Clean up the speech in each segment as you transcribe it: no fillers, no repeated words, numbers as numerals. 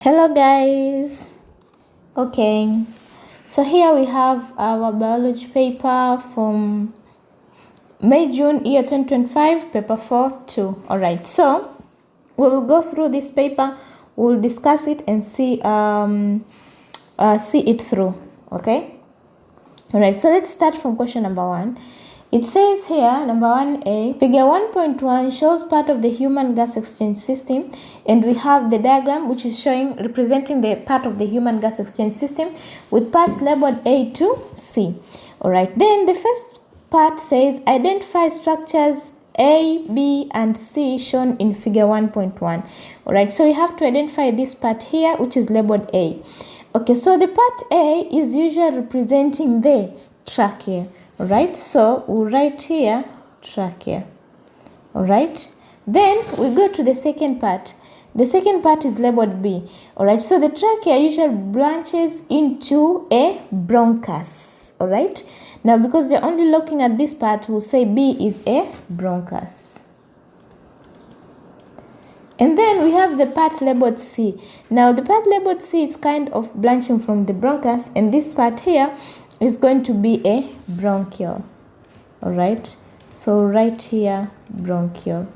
Hello guys. Okay, so here we have our biology paper from May-June year 2025, paper 4-2. Alright, so we will go through this paper, we'll discuss it and see it through. Okay, alright, so let's start from question number 1. It says here, number 1A, figure 1.1 shows part of the human gas exchange system, and we have the diagram which is representing the part of the human gas exchange system with parts labeled A to C. Alright, then the first part says identify structures A, B, and C shown in figure 1.1. Alright, so we have to identify this part here which is labeled A. Okay, so the part A is usually representing the trachea. Alright, so we'll write here trachea. Alright, then we go to the second part. The second part is labeled B. Alright, so the trachea usually branches into a bronchus. Alright, now because you're only looking at this part, we'll say B is a bronchus. And then we have the part labeled C. Now the part labeled C is kind of branching from the bronchus, and this part here is going to be a bronchial. Alright, so right here bronchial.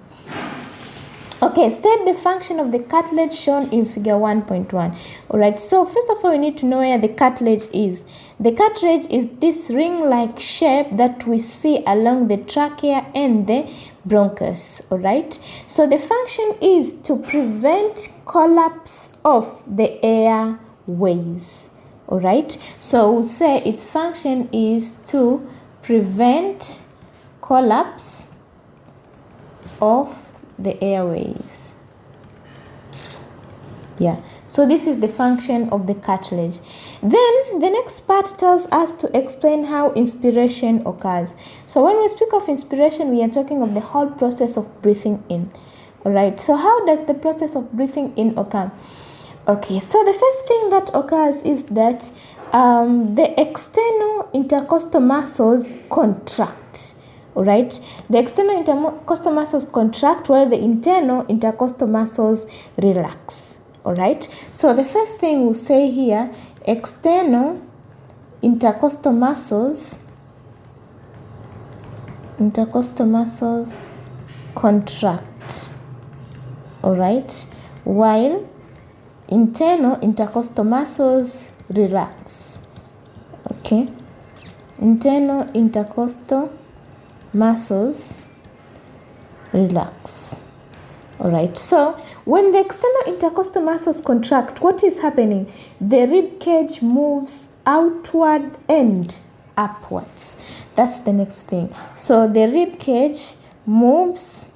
Okay, state the function of the cartilage shown in figure 1.1. Alright, so first of all we need to know where the cartilage is. The cartilage is this ring-like shape that we see along the trachea and the bronchus. Alright, so the function is to prevent collapse of the airways. Alright, so we'll say its function is to prevent collapse of the airways. Yeah, so this is the function of the cartilage. Then the next part tells us to explain how inspiration occurs. So when we speak of inspiration, we are talking of the whole process of breathing in. Alright, so how does the process of breathing in occur? Okay, so the first thing that occurs is that the external intercostal muscles contract. Alright, the external intercostal muscles contract while the internal intercostal muscles relax. Alright, so the first thing we'll say here, external intercostal muscles contract. Alright, while internal intercostal muscles relax. Okay, internal intercostal muscles relax. Alright, so when the external intercostal muscles contract, what is happening? The rib cage moves outward and upwards. That's the next thing. So the rib cage moves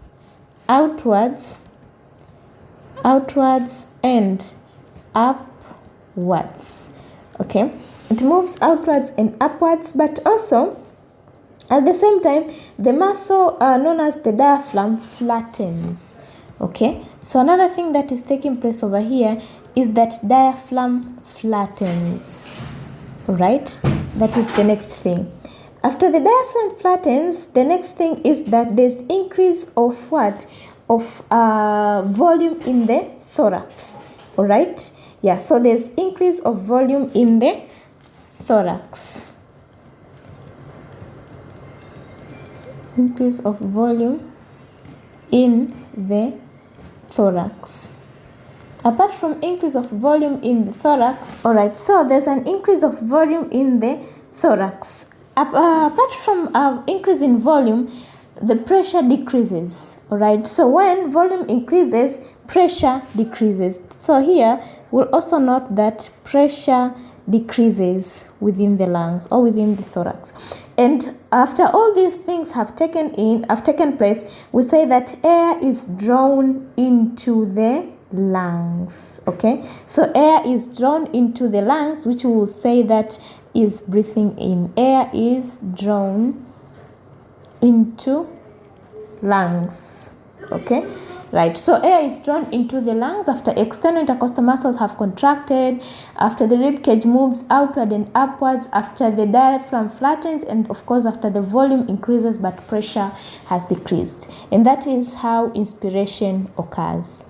outwards and upwards. Okay, it moves outwards and upwards, but also at the same time the muscle known as the diaphragm flattens. Okay, so another thing that is taking place over here is that diaphragm flattens. Right, that is the next thing. After the diaphragm flattens, the next thing is that there's increase of what? Of volume in the thorax. All right, yeah, so there's increase of volume in the thorax. Increase of volume in the thorax. Apart from increase of volume in the thorax, all right, so there's an increase of volume in the thorax. Apart from increase in volume, the pressure decreases. All right, so when volume increases, pressure decreases. So here we'll also note that pressure decreases within the lungs or within the thorax. And after all these things have taken place, we say that air is drawn into the lungs. Okay, so air is drawn into the lungs, which we will say that is breathing in. Air is drawn into lungs. Okay, right, so air is drawn into the lungs after external intercostal muscles have contracted, after the rib cage moves outward and upwards, after the diaphragm flattens, and of course after the volume increases but pressure has decreased. And that is how inspiration occurs.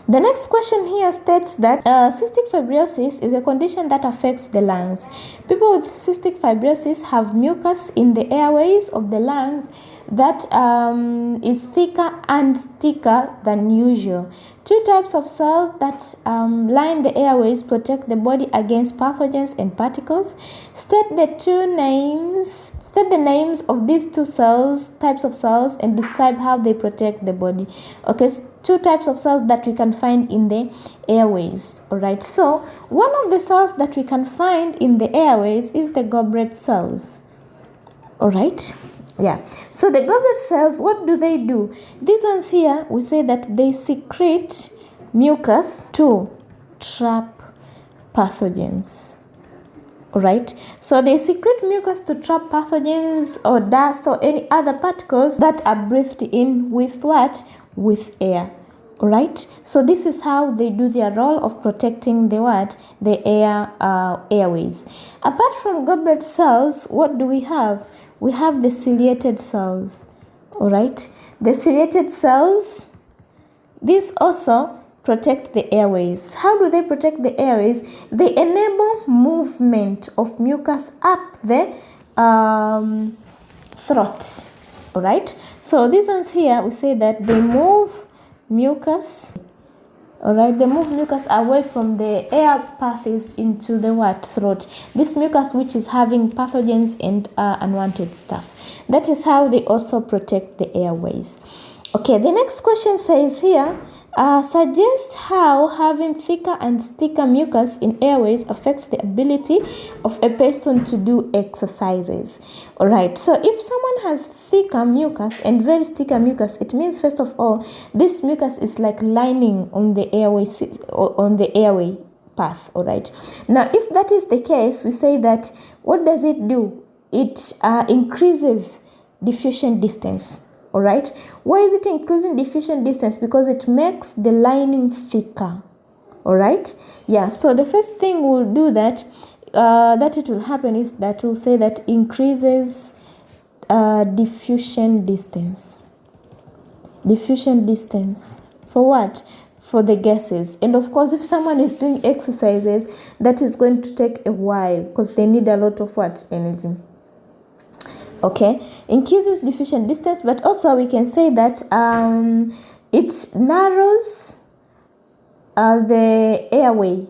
The next question here states that cystic fibrosis is a condition that affects the lungs. People with cystic fibrosis have mucus in the airways of the lungs that is thicker and thicker than usual. Two types of cells that line the airways protect the body against pathogens and particles. State the names of these two types of cells, and describe how they protect the body. Okay, so two types of cells that we can find in the airways. All right, so one of the cells that we can find in the airways is the goblet cells. All right. Yeah, so the goblet cells, what do? These ones here, we say that they secrete mucus to trap pathogens. All right, so they secrete mucus to trap pathogens or dust or any other particles that are breathed in with what? With air. All right, so this is how they do their role of protecting the what? The airways. Apart from goblet cells, what do we have? We have the ciliated cells. All right, the ciliated cells, these also protect the airways. How do they protect the airways? They enable movement of mucus up the throat. All right, so these ones here, we say that they move mucus. All right, they move mucus away from the air pathways into the what? Throat. This mucus which is having pathogens and unwanted stuff. That is how they also protect the airways. Okay, the next question says here, suggest how having thicker and thicker mucus in airways affects the ability of a person to do exercises. All right, so if someone has thicker mucus and very thicker mucus, it means first of all, this mucus is like lining on the airway path. All right, now if that is the case, we say that what does it do? It increases diffusion distance. All right, why is it increasing diffusion distance? Because it makes the lining thicker. All right, yeah, so the first thing we'll do that it will happen is that we'll say that increases diffusion distance for what? For the gases. And of course, if someone is doing exercises, that is going to take a while because they need a lot of what? Energy. Okay, increases diffusion distance, but also we can say that it narrows the airway.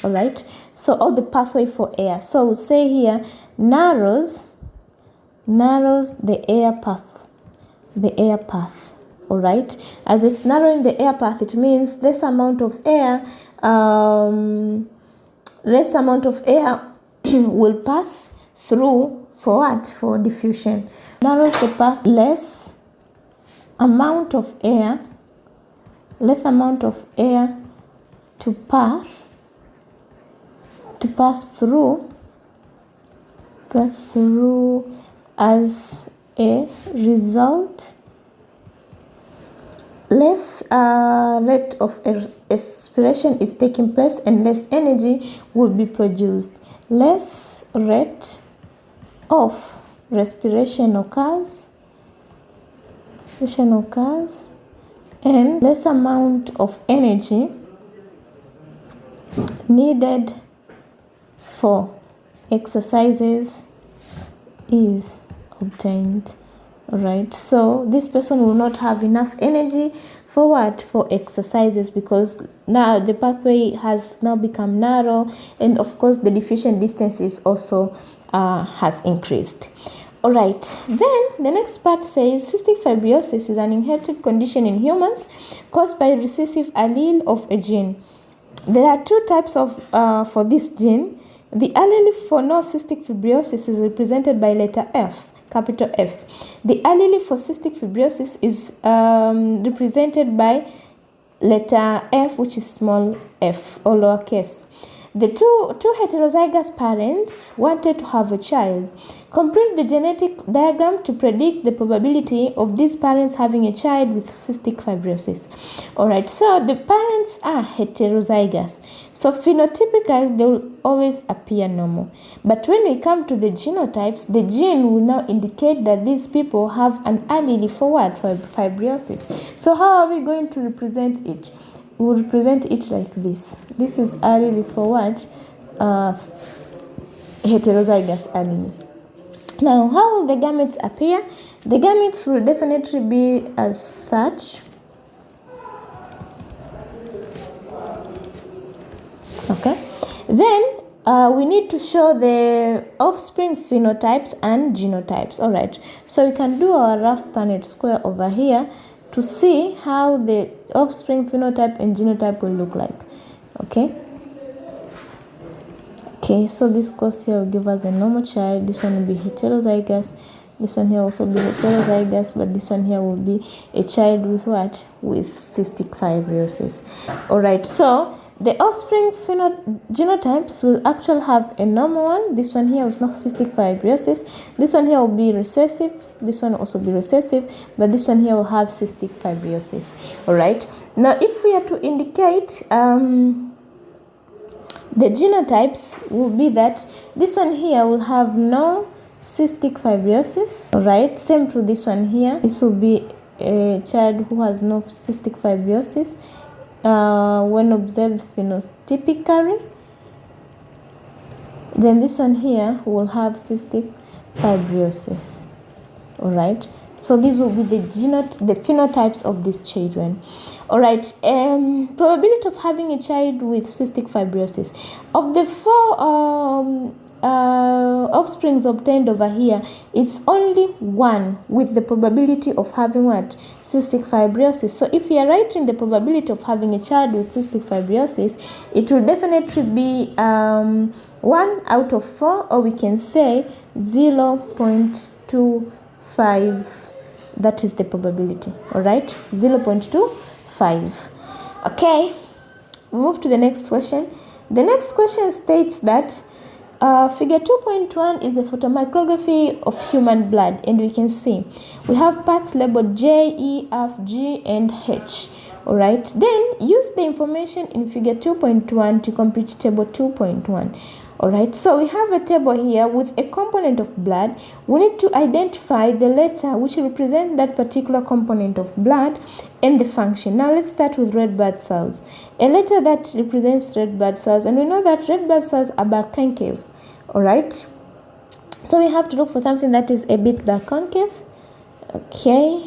All right, so all the pathway for air. So we'll say here narrows the air path. All right, as it's narrowing the air path, it means less amount of air will pass through. For what? For diffusion. Narrows the path, less amount of air to pass through as a result. Less rate of respiration is taking place and less energy will be produced. Less rate of respiration occurs and less amount of energy needed for exercises is obtained. All right, so this person will not have enough energy for what? For exercises, because now the pathway has now become narrow, and of course the diffusion distance is also has increased. All right, then the next part says cystic fibrosis is an inherited condition in humans caused by recessive allele of a gene. There are two types of for this gene. The allele for no cystic fibrosis is represented by letter F, capital F. The allele for cystic fibrosis is represented by letter F, which is small f or lowercase. The two heterozygous parents wanted to have a child. Complete the genetic diagram to predict the probability of these parents having a child with cystic fibrosis. Alright, so the parents are heterozygous. So phenotypically, they will always appear normal. But when we come to the genotypes, the gene will now indicate that these people have an allele for what? For fibrosis. So how are we going to represent it? We will represent it like this. This is allele for what? Heterozygous allele. Now, how will the gametes appear? The gametes will definitely be as such. Okay. Then we need to show the offspring phenotypes and genotypes. All right. So we can do our rough Punnett square over here to see how the offspring phenotype and genotype will look like. Okay. Okay, so this course here will give us a normal child. This one will be heterozygous. This one here also be heterozygous, but this one here will be a child with what? With cystic fibrosis. All right, so the offspring genotypes will actually have a normal one. This one here is not cystic fibrosis. This one here will be recessive. This one will also be recessive, but this one here will have cystic fibrosis. All right. Now, if we are to indicate the genotypes, will be that this one here will have no cystic fibrosis. All right. Same to this one here. This will be a child who has no cystic fibrosis. When observed phenotypically, then this one here will have cystic fibrosis. All right. So these will be the phenotypes of these children. All right. Probability of having a child with cystic fibrosis. Of the 4 offsprings obtained over here, it's only 1 with the probability of having what? Cystic fibrosis. So if you are writing the probability of having a child with cystic fibrosis, it will definitely be 1 out of 4, or we can say 0.25. That is the probability. All right, 0.25. Okay, we move to the next question. The next question states that figure 2.1 is a photomicrography of human blood, and we can see we have parts labeled J, E, F, G, and H. All right, then use the information in figure 2.1 to complete table 2.1. All right, so we have a table here with a component of blood. We need to identify the letter which represents that particular component of blood and the function. Now let's start with red blood cells. A letter that represents red blood cells, and we know that red blood cells are biconcave. All right, so we have to look for something that is a bit biconcave. Okay,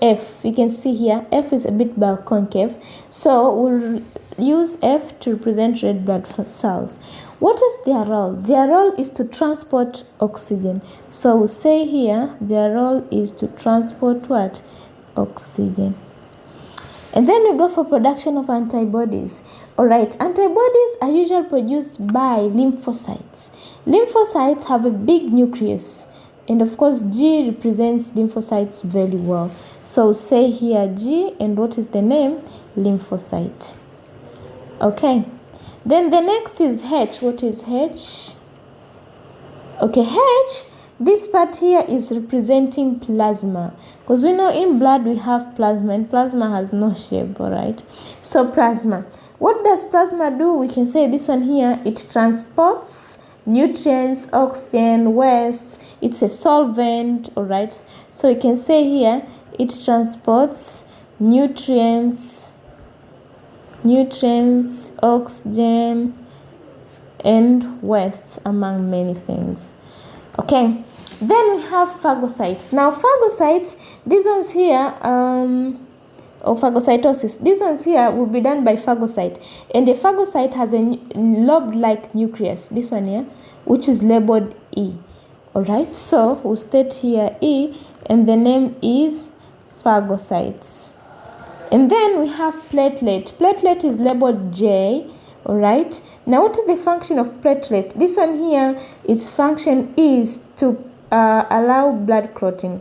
F, you can see here F is a bit biconcave, so we'll use F to represent red blood cells. What is their role? Their role is to transport oxygen. So we'll say here their role is to transport what? Oxygen. And then we go for production of antibodies. All right, antibodies are usually produced by lymphocytes. Lymphocytes have a big nucleus. And of course, G represents lymphocytes very well. So say here G, and what is the name? Lymphocyte. Okay. Then the next is H. What is H? Okay, H, this part here is representing plasma. Because we know in blood we have plasma, and plasma has no shape, all right? So plasma. What does plasma do? We can say this one here, it transports nutrients, oxygen, waste. It's a solvent, all right? So you can say here, it transports nutrients, oxygen, and waste, among many things. Okay, then we have phagocytes. Now phagocytes, these ones here, or phagocytosis, these ones here will be done by phagocyte, and the phagocyte has a lobe-like nucleus, this one here, which is labeled E. All right, so we'll state here E, and the name is phagocytes. And then we have platelet. Platelet is labeled J. All right. Now, what is the function of platelet? This one here, its function is to allow blood clotting.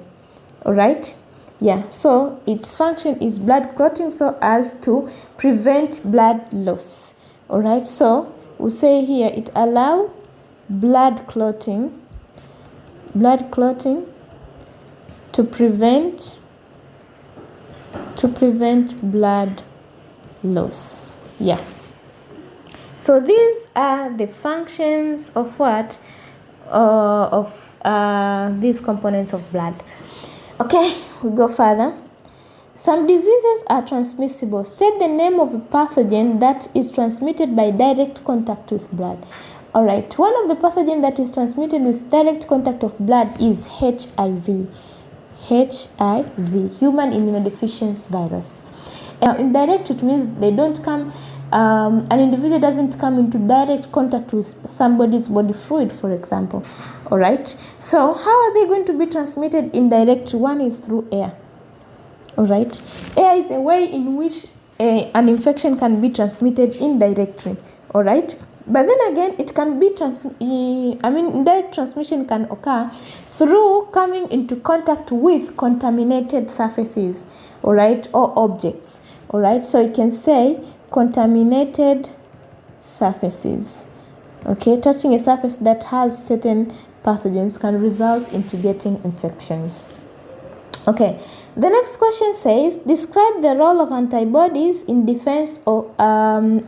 All right. Yeah. So its function is blood clotting, so as to prevent blood loss. All right. So we say here it allow blood clotting to prevent blood loss. Yeah. So these are the functions of what? These components of blood. Okay, we go further. Some diseases are transmissible. State the name of a pathogen that is transmitted by direct contact with blood. All right, one of the pathogens that is transmitted with direct contact of blood is HIV. HIV, human immunodeficiency virus. Indirect, it means they don't come, an individual doesn't come into direct contact with somebody's body fluid, for example. All right, so how are they going to be transmitted indirectly? One is through air. All right, air is a way in which an infection can be transmitted indirectly. All right, but then again, it can be indirect transmission can occur through coming into contact with contaminated surfaces, all right, or objects. All right, so you can say contaminated surfaces. Okay, touching a surface that has certain pathogens can result into getting infections. Okay, the next question says, describe the role of antibodies in defense of,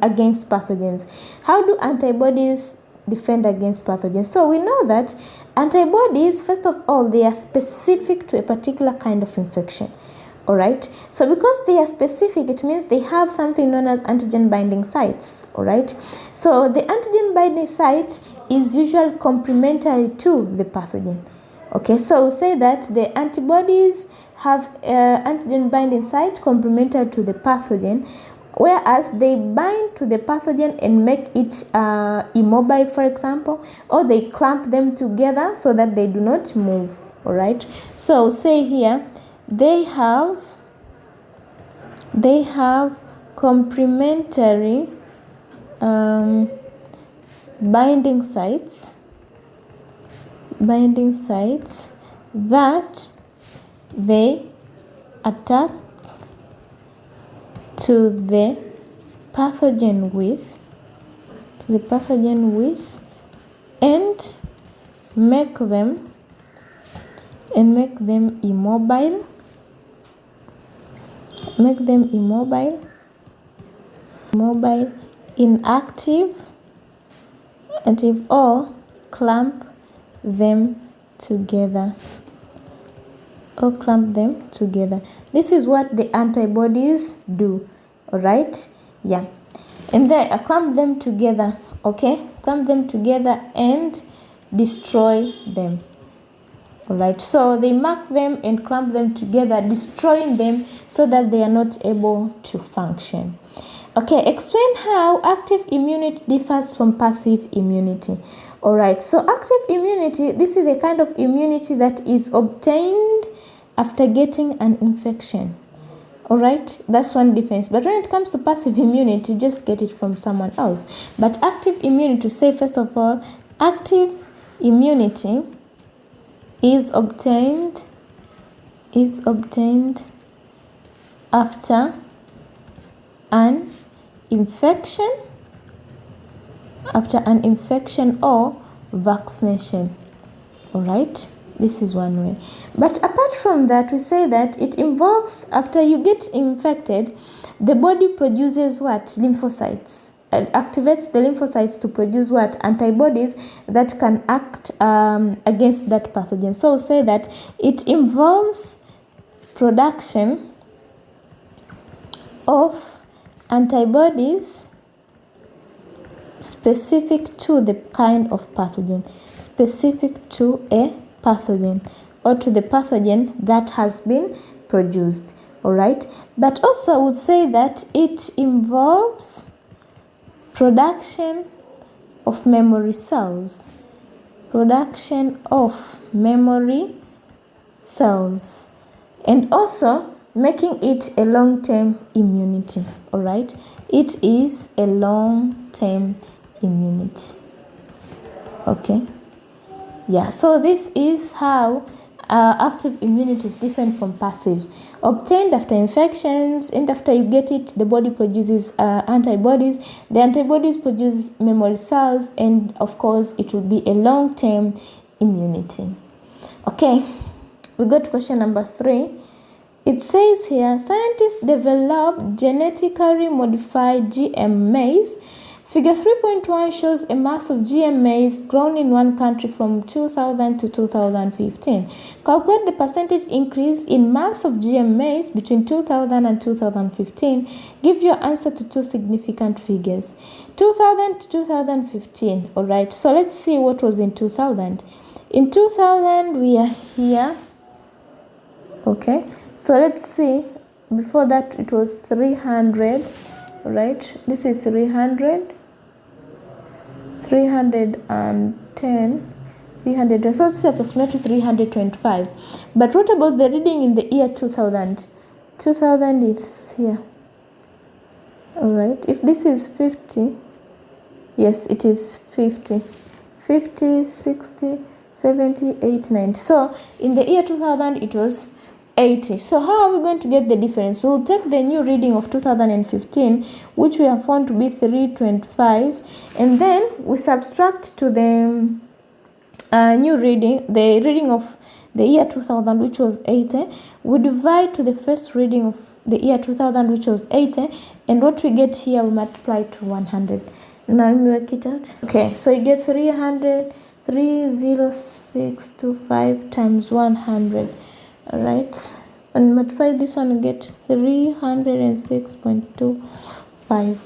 against pathogens. How do antibodies defend against pathogens? So we know that antibodies, first of all, they are specific to a particular kind of infection. All right, so because they are specific, it means they have something known as antigen binding sites. All right, so the antigen binding site is usually complementary to the pathogen. Okay, so we say that the antibodies have antigen binding site complementary to the pathogen, whereas they bind to the pathogen and make it immobile, for example, or they clamp them together so that they do not move. All right, so say here they have complementary binding sites that they attack to the pathogen with and make them immobile, inactive, or clamp them together. This is what the antibodies do. All right, yeah, and then clamp them together. Okay, clamp them together and destroy them. All right, so they mark them and clamp them together, destroying them so that they are not able to function. Okay, explain how active immunity differs from passive immunity. All right, so active immunity, this is a kind of immunity that is obtained after getting an infection. All right, that's one difference. But when it comes to passive immunity, you just get it from someone else. But active immunity, to say first of all, active immunity is obtained after an infection or vaccination. All right, this is one way. But apart from that, we say that it involves, after you get infected, the body produces what? Lymphocytes. It activates the lymphocytes to produce what? Antibodies that can act against that pathogen. So say that it involves production of antibodies specific to the kind of pathogen, specific to a pathogen or to the pathogen that has been produced. All right, but also I would say that it involves production of memory cells, and also making it a long-term immunity. All right, it is a long-term immunity. Okay, yeah, so this is how active immunity is different from passive. Obtained after infections, and after you get it, the body produces antibodies. The antibodies produce memory cells, and of course, it will be a long-term immunity. Okay, we go to question number 3. It says here, scientists develop genetically modified GM maize. Figure 3.1 shows a mass of GM maize grown in one country from 2000 to 2015. Calculate the percentage increase in mass of GM maize between 2000 and 2015. Give your answer to two significant figures. 2000 to 2015. All right, so let's see what was in 2000. In 2000, we are here. Okay, so let's see. Before that, it was 300. All right, this is 300. 310, 300, so it's approximately 325. But what about the reading in the year 2000? 2000 is here. All right, if this is 50, yes, it is 50, 50, 60, 70, 80, 90. So in the year 2000, it was 80. So how are we going to get the difference? We'll take the new reading of 2015, which we have found to be 325, and then we subtract to the new reading, the reading of the year 2000, which was 80. We divide to the first reading of the year 2000, which was 80, and what we get here we multiply to 100. Now let me work it out. Okay, so you get 30625 times 100. All right, and multiply this one and get 306.25.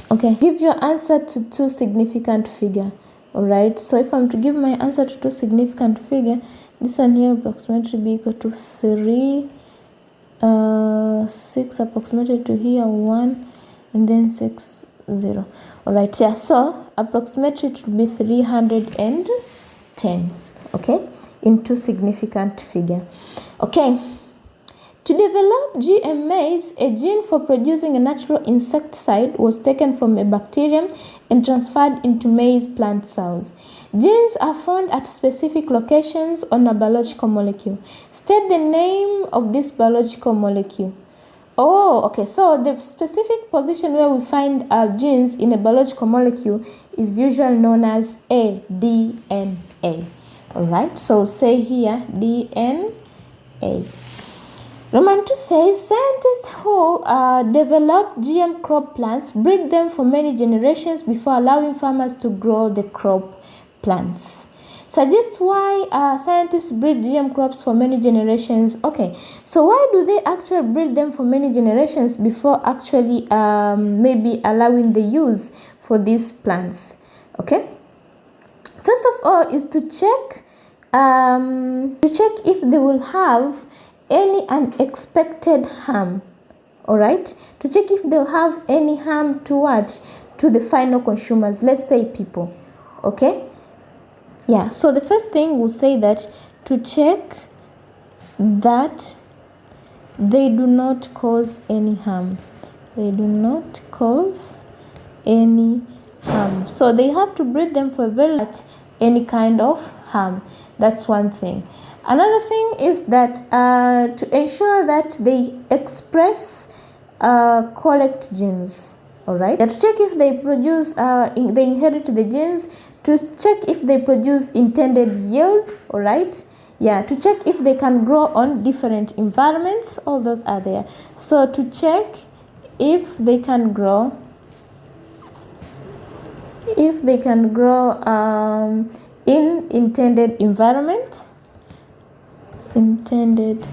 Okay, give your answer to two significant figure. All right, so if I'm to give my answer to two significant figure, this one here approximately be equal to 6 approximately to here 1 and then 6 0. All right, yeah, so approximately it will be 310. Okay, into significant figure. Okay, to develop GM maize, a gene for producing a natural insecticide was taken from a bacterium and transferred into maize plant cells. Genes are found at specific locations on a biological molecule. State the name of this biological molecule. Oh, okay, so the specific position where we find our genes in a biological molecule is usually known as a DNA. All right, so say here DNA. Roman 2 says scientists who develop GM crop plants breed them for many generations before allowing farmers to grow the crop plants. Suggest why scientists breed GM crops for many generations. Okay, so why do they actually breed them for many generations before actually maybe allowing the use for these plants? Okay, first of all is to check if they will have any unexpected harm. All right, to check if they'll have any harm to what? To the final consumers, let's say people. Okay, yeah, so the first thing we'll say that to check that they do not cause any harm. They do not cause any harm. So they have to breed them for very any kind of harm. That's one thing. Another thing is that to ensure that they express correct genes. All right, to check if they produce they inherit the genes, to check if they produce intended yield. All right, yeah, to check if they can grow on different environments. All those are there. So to check if they can grow, in intended environment, intended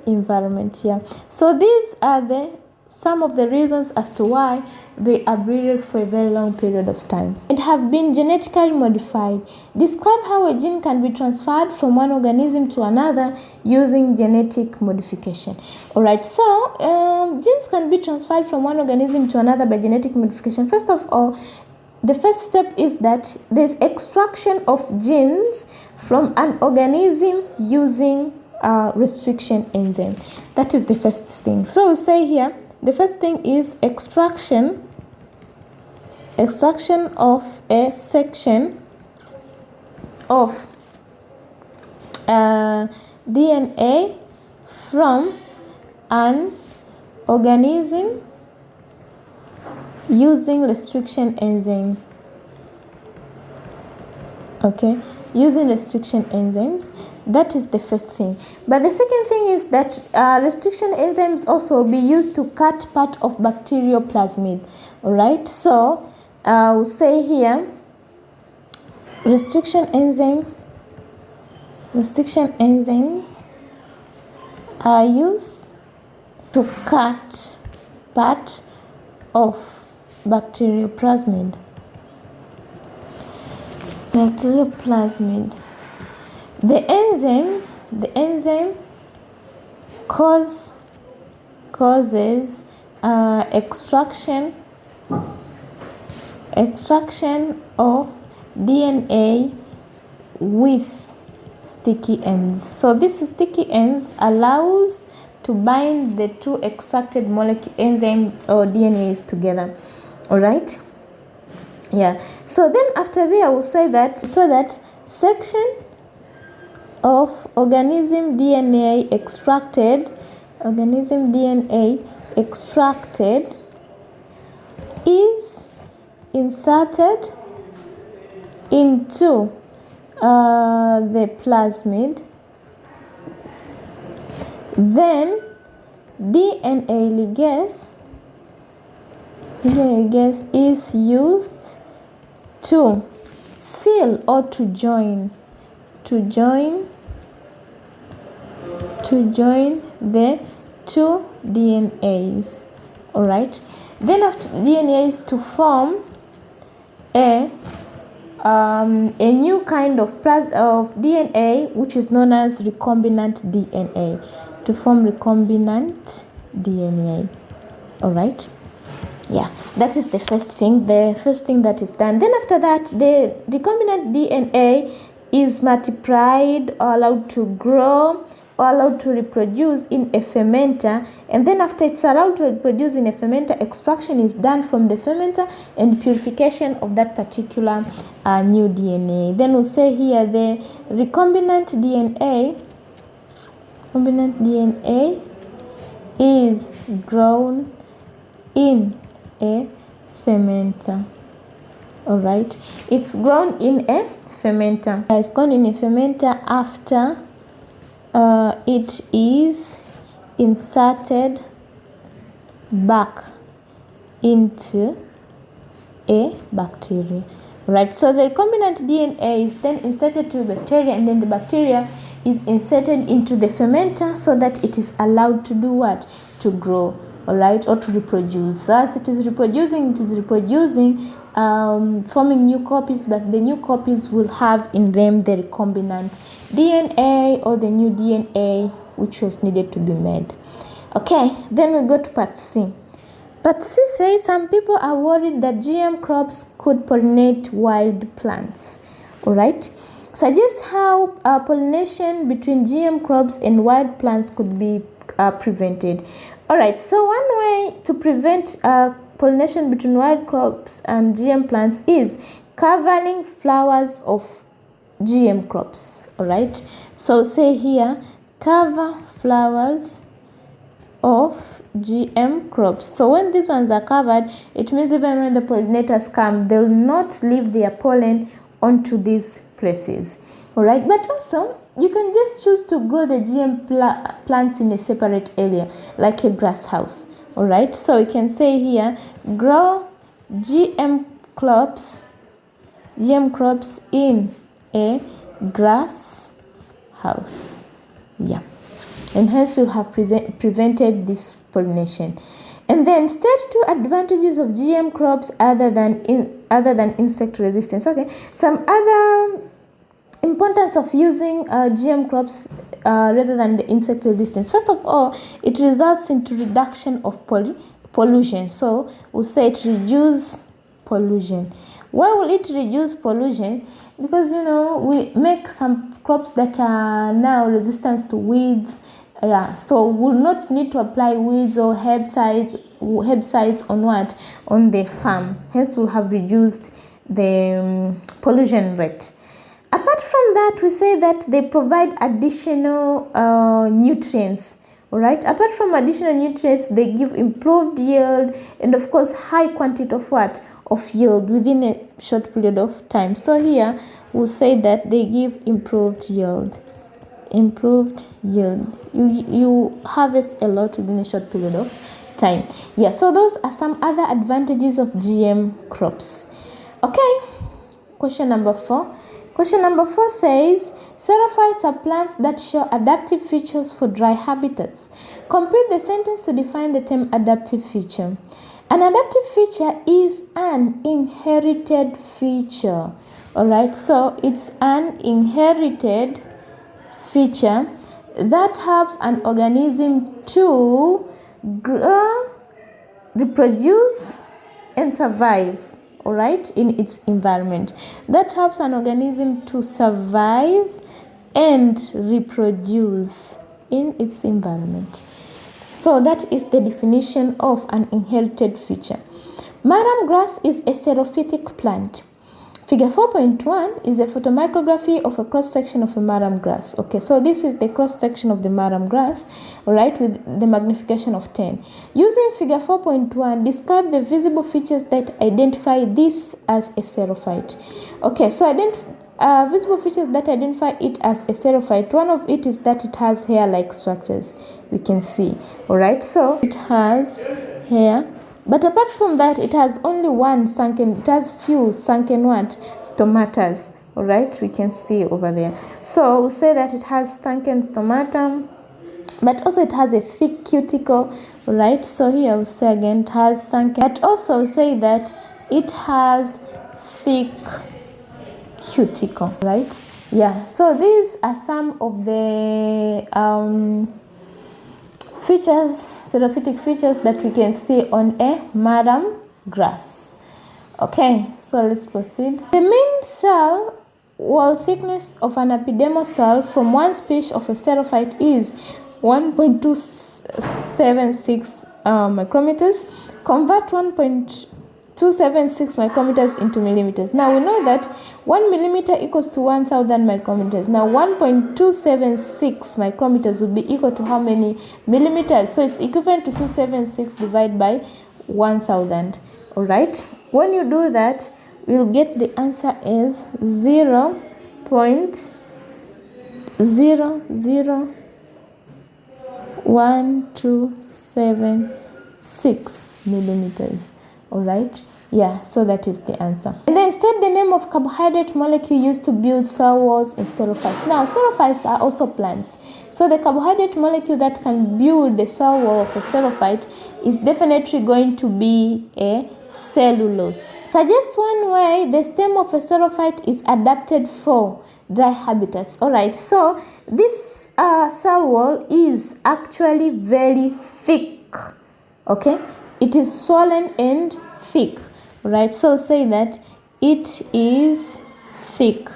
environment. Yeah, so these are some of the reasons as to why they are breeded for a very long period of time and have been genetically modified. Describe how a gene can be transferred from one organism to another using genetic modification. All right, so genes can be transferred from one organism to another by genetic modification. First of all, the first step is that there's extraction of genes from an organism using restriction enzyme. That is the first thing. So we'll say here, the first thing is extraction of a section of DNA from an organism using restriction enzyme. Okay, using restriction enzymes, that is the first thing. But the second thing is that restriction enzymes also will be used to cut part of bacterial plasmid. All right, so we'll say here restriction enzymes are used to cut part of bacterial plasmid. The enzyme causes extraction of DNA with sticky ends. So this sticky ends allows to bind the two extracted molecule enzyme or DNAs together. All right. Yeah. So then after there, I will say that section of organism DNA extracted is inserted into the plasmid. Then DNA ligase is used to seal or to join the two DNAs. All right. Then after DNAs to form a new kind of DNA, which is known as recombinant DNA, to form recombinant DNA. All right. Yeah, that is the first thing that is done. Then after that, the recombinant DNA is multiplied or allowed to grow or allowed to reproduce in a fermenter, and then after it's allowed to reproduce in a fermenter, extraction is done from the fermenter and purification of that particular new DNA. Then we'll say here the recombinant DNA is grown in a fermenter. All right, it's grown in a fermenter. It's grown in a fermenter after it is inserted back into a bacteria. Right, so the recombinant DNA is then inserted to a bacteria, and then the bacteria is inserted into the fermenter so that it is allowed to do what? To grow. All right, or to reproduce. As it is reproducing, forming new copies, but the new copies will have in them the recombinant DNA or the new DNA which was needed to be made. Okay, then we go to part C. Part C says some people are worried that GM crops could pollinate wild plants. All right, suggest how pollination between GM crops and wild plants could be prevented. All right, so one way to prevent pollination between wild crops and GM plants is covering flowers of GM crops. All right, so say here, cover flowers of GM crops. So when these ones are covered, it means even when the pollinators come, they will not leave their pollen onto these places. All right, but also you can just choose to grow the GM plants in a separate area, like a grass house. All right, so you can say here, grow GM crops in a grass house. Yeah, and hence you have prevented this pollination. And then state 2 advantages of GM crops other than insect resistance. Okay, some other importance of using GM crops rather than the insect resistance. First of all, it results into reduction of pollution. So we'll say it reduces pollution. Why will it reduce pollution? Because we make some crops that are now resistant to weeds. Yeah, so we'll not need to apply weeds or herbicides on the farm. Hence, we'll have reduced the pollution rate. Apart from from that, we say that they provide additional nutrients. All right. Apart from additional nutrients, they give improved yield and of course high quantity of what? Of yield within a short period of time. So here we'll say that they give improved yield. Improved yield. You harvest a lot within a short period of time. Yeah, so those are some other advantages of GM crops. Okay, question number 4. Question number 4 says, xerophytes are plants that show adaptive features for dry habitats. Complete the sentence to define the term adaptive feature. An adaptive feature is an inherited feature. Alright, so it's an inherited feature that helps an organism to grow, reproduce, and survive. All right, in its environment. That helps an organism to survive and reproduce in its environment. So that is the definition of an inherited feature. Marram grass is a xerophytic plant. Figure 4.1 is a photomicrography of a cross-section of a marram grass. Okay, so this is the cross-section of the marram grass, all right, with the magnification of 10. Using figure 4.1, describe the visible features that identify this as a xerophyte. Okay, so visible features that identify it as a xerophyte. One of it is that it has hair-like structures. We can see, all right, so it has hair. But apart from that, it has only one sunken, it has few sunken what? Stomatas. All right, we can see over there. So we'll say that it has sunken stomata, but also it has a thick cuticle. All right, so here we'll say again, it has sunken, but also we'll say that it has thick cuticle, right? Yeah, so these are some of the xerophytic features that we can see on a marram grass. Okay, so let's proceed. The mean cell wall thickness of an epidermal cell from one species of a xerophyte is 1.276 micrometers. Convert 1.276 micrometers into millimeters. Now we know that 1 millimeter equals to 1,000 micrometers. Now 1.276 micrometers would be equal to how many millimeters? So it's equivalent to 276 divided by 1,000. All right. When you do that, you'll get the answer is 0.00126 millimeters. All right. Yeah, so that is the answer. And then state the name of carbohydrate molecule used to build cell walls in xerophytes. Now, xerophytes are also plants. So the carbohydrate molecule that can build the cell wall of a xerophyte is definitely going to be a cellulose. Suggest one way the stem of a xerophyte is adapted for dry habitats. All right, so this cell wall is actually very thick. Okay, it is swollen and thick. Right, so say that it is thick.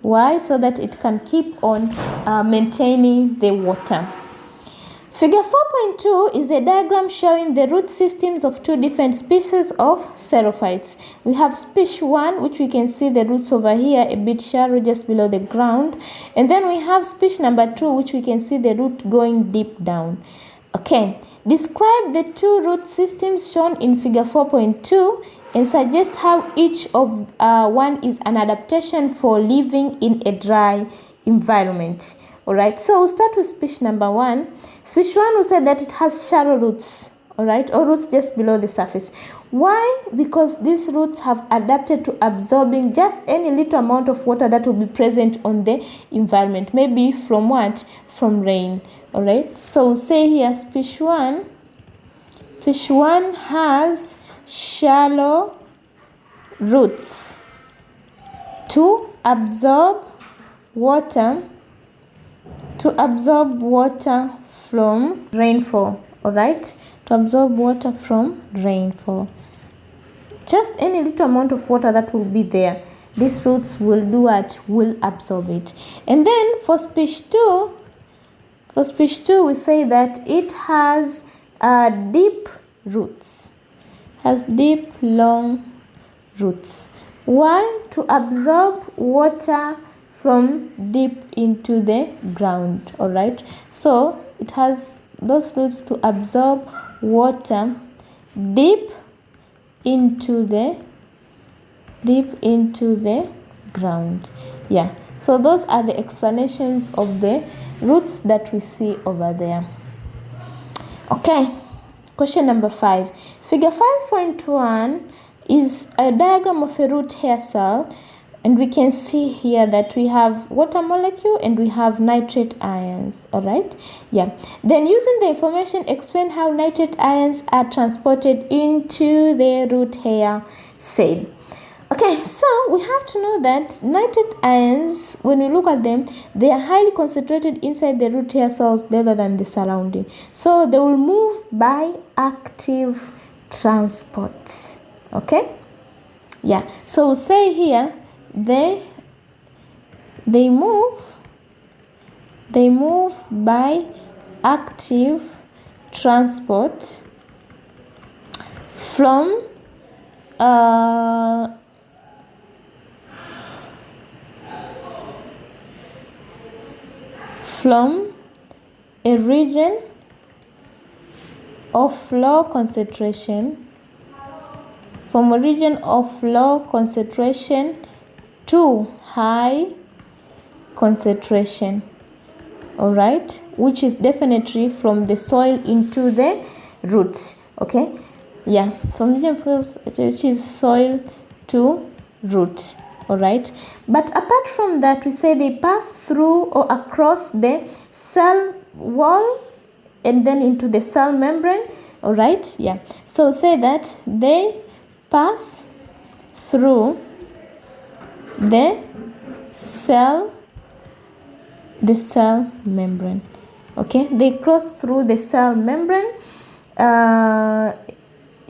Why? So that it can keep on maintaining the water. Figure 4.2 is a diagram showing the root systems of two different species of xerophytes. We have species 1, which we can see the roots over here a bit shallow just below the ground. And then we have species number 2, which we can see the root going deep down. Okay, describe the two root systems shown in figure 4.2 and suggest how each of one is an adaptation for living in a dry environment. All right, so we'll start with species number 1. Species 1 will say that it has shallow roots, all right, or roots just below the surface. Why? Because these roots have adapted to absorbing just any little amount of water that will be present on the environment, maybe from what? From rain. All right, so we'll say here species 1 has shallow roots to absorb water from rainfall. All right, to absorb water from rainfall, just any little amount of water that will be there, these roots will do what? Will absorb it. And then for species 2, we say that it has deep roots, has deep long roots. Why? To absorb water from deep into the ground. All right, so it has those roots to absorb water deep into the ground. Yeah, so those are the explanations of the roots that we see over there. Okay, question number 5. Figure 5.1 is a diagram of a root hair cell, and we can see here that we have water molecule and we have nitrate ions. All right, yeah. Then using the information, explain how nitrate ions are transported into the root hair cell. Okay, so we have to know that nitrate ions, when we look at them, they are highly concentrated inside the root hair cells rather than the surrounding. So they will move by active transport. Okay, yeah. So we'll say here they move by active transport from a region of low concentration, to high concentration. All right, which is definitely from the soil into the roots. Okay, yeah, from the which is soil to root. All right, but apart from that, we say they pass through or across the cell wall and then into the cell membrane. All right, yeah, so say that they pass through the cell membrane. Okay, they cross through the cell membrane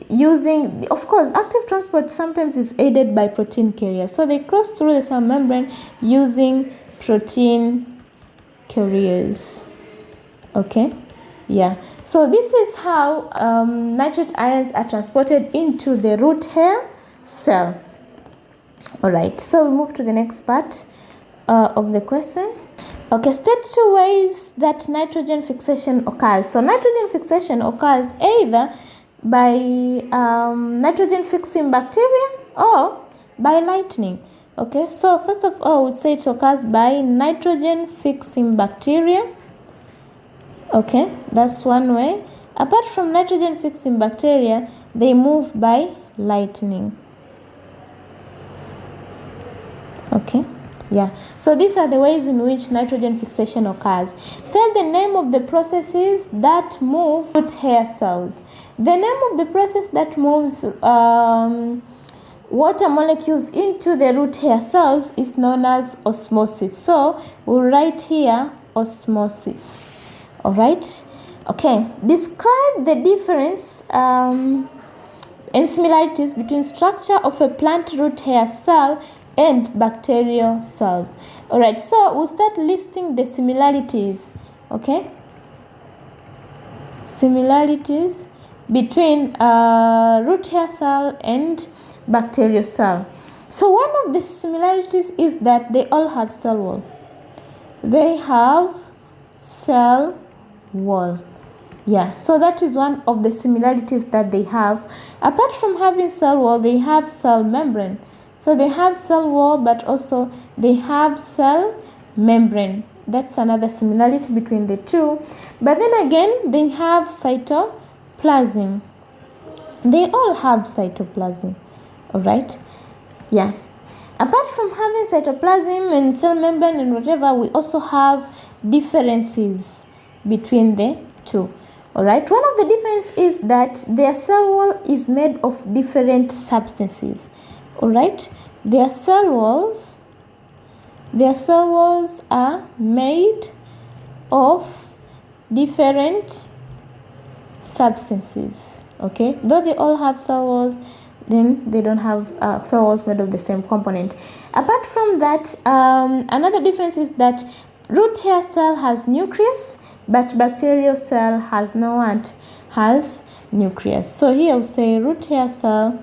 using, of course, active transport sometimes is aided by protein carriers. So they cross through the cell membrane using protein carriers. Okay, yeah, so this is how nitrate ions are transported into the root hair cell. All right, so we move to the next part of the question. Okay, state 2 ways that nitrogen fixation occurs. So nitrogen fixation occurs either by nitrogen fixing bacteria or by lightning. Okay, so first of all, we'll say it occurs by nitrogen fixing bacteria. Okay, that's one way. Apart from nitrogen fixing bacteria, they move by lightning. Okay, yeah, so these are the ways in which nitrogen fixation occurs. State the name of the processes that move root hair cells. The name of the process that moves water molecules into the root hair cells is known as osmosis. So we'll write here osmosis. All right, okay, describe the difference and similarities between structure of a plant root hair cell and bacterial cells. All right, so we'll start listing the similarities. Okay, similarities between root hair cell and bacterial cell. So one of the similarities is that they all have cell wall. They have cell wall. Yeah, so that is one of the similarities that they have. Apart from having cell wall, they have cell membrane. So they have cell wall, but also they have cell membrane. That's another similarity between the two. But then again, they have cytoplasm. They all have cytoplasm. All right, yeah. Apart from having cytoplasm and cell membrane and whatever, we also have differences between the two. All right, one of the differences is that their cell wall is made of different substances. All right, their cell walls are made of different substances. Okay, though they all have cell walls, then they don't have cell walls made of the same component. Apart from that, another difference is that root hair cell has nucleus, but bacterial cell has no what? Has nucleus. So here we'll say root hair cell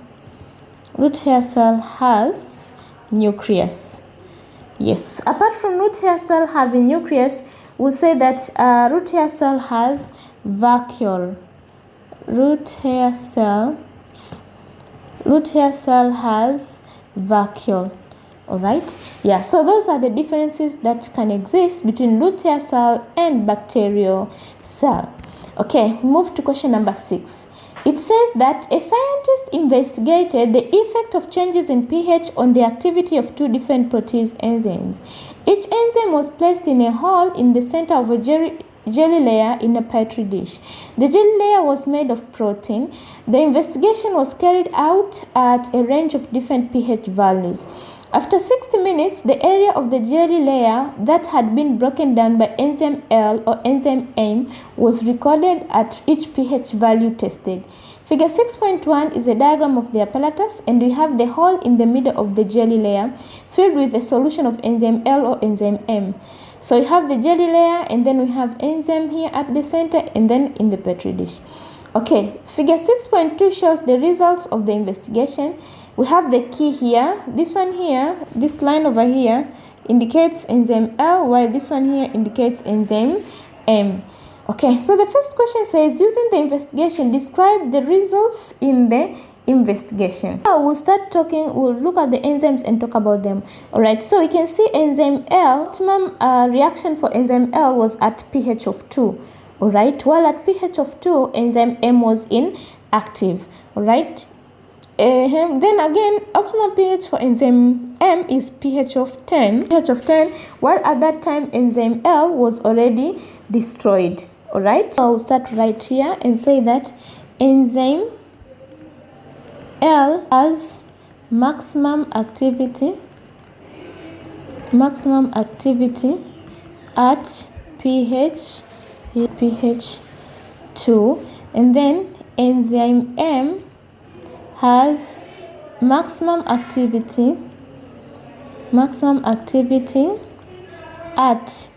has nucleus. Yes, apart from root hair cell having nucleus, we'll say that root hair cell has vacuole. Root hair cell has vacuole. Alright, yeah, so those are the differences that can exist between root hair cell and bacterial cell. Okay, move to question number 6. It says that a scientist investigated the effect of changes in pH on the activity of two different protease enzymes. Each enzyme was placed in a hole in the center of a jelly layer in a petri dish. The jelly layer was made of protein. The investigation was carried out at a range of different pH values. After 60 minutes, the area of the jelly layer that had been broken down by enzyme L or enzyme M was recorded at each pH value tested. Figure 6.1 is a diagram of the apparatus, and we have the hole in the middle of the jelly layer filled with a solution of enzyme L or enzyme M. So we have the jelly layer, and then we have enzyme here at the center, and then in the petri dish. Okay, figure 6.2 shows the results of the investigation. We have the key here. This one here, this line over here indicates enzyme L, while this one here indicates enzyme M. Okay, so the first question says, using the investigation, describe the results in the investigation. Now we'll start talking, we'll look at the enzymes and talk about them. Alright, so we can see enzyme L, optimum reaction for enzyme L was at pH of 2. Alright, while at pH of 2, enzyme M was inactive. Alright, then again, optimal pH for enzyme M is pH of 10. While at that time enzyme L was already destroyed. Alright, so I'll start right here and say that enzyme L has maximum activity at pH 2, and then enzyme M has maximum activity at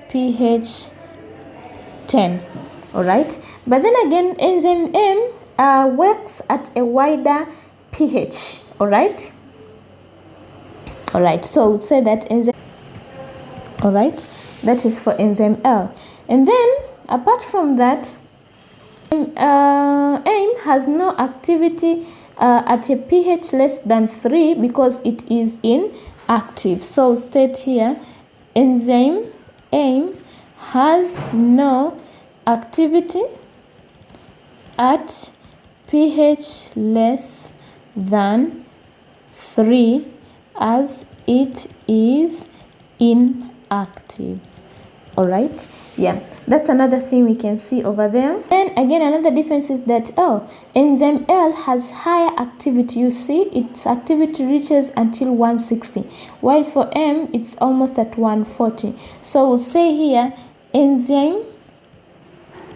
pH 10. Alright, but then again enzyme M works at a wider pH. Alright, so we'll say that enzyme, alright, that is for enzyme L. And then apart from that, M has no activity at a pH less than 3 because it is inactive. So state here, enzyme M has no activity at pH less than 3 as it is inactive. Alright, yeah, that's another thing we can see over there. And again, another difference is that enzyme L has higher activity. You see, its activity reaches until 160, while for M it's almost at 140. So we'll say here enzyme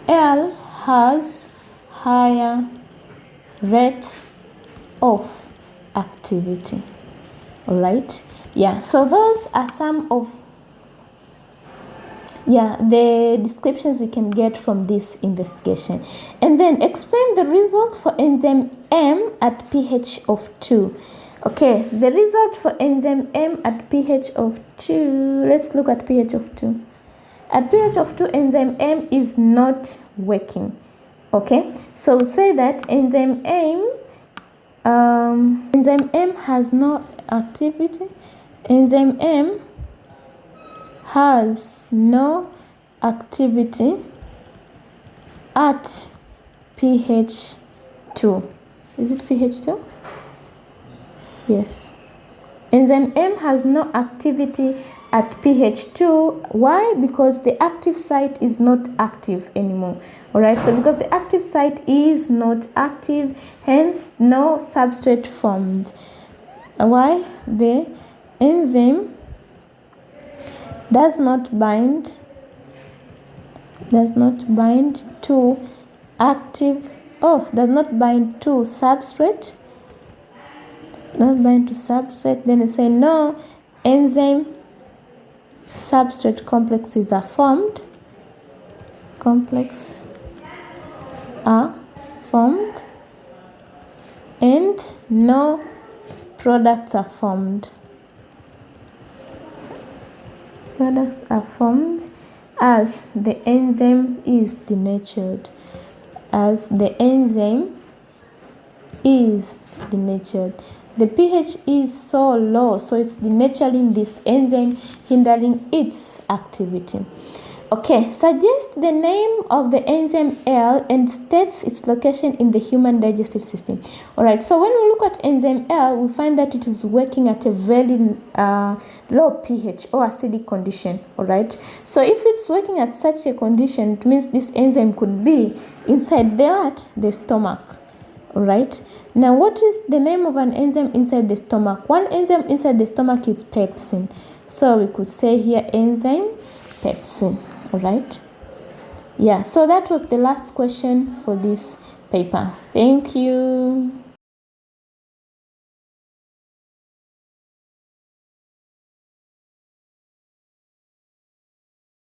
L has higher rate of activity. Alright, yeah, so those are some of the descriptions we can get from this investigation. And then explain the results for enzyme M at pH of 2. Okay, the result for enzyme M at pH of 2, let's look at pH of 2. At pH of 2, enzyme M is not working. Okay, so we'll say that enzyme M has no activity. Enzyme M has no activity at pH 2. Is it pH 2? Yes. Enzyme M has no activity at pH 2. Why? Because the active site is not active anymore. Alright, so because the active site is not active, hence no substrate formed. Why? The enzyme does not bind to active, does not bind to substrate, then you say no enzyme substrate complexes are formed, and no products are formed. products are formed as the enzyme is denatured. As the enzyme is denatured. The pH is so low, so it's denaturing this enzyme, hindering its activity. Okay, suggest the name of the enzyme L and states its location in the human digestive system. Alright, so when we look at enzyme L, we find that it is working at a very low pH or acidic condition. Alright, so if it's working at such a condition, it means this enzyme could be inside the stomach. Alright, now what is the name of an enzyme inside the stomach? One enzyme inside the stomach is pepsin. So we could say here enzyme pepsin. Alright, yeah, so that was the last question for this paper. Thank you.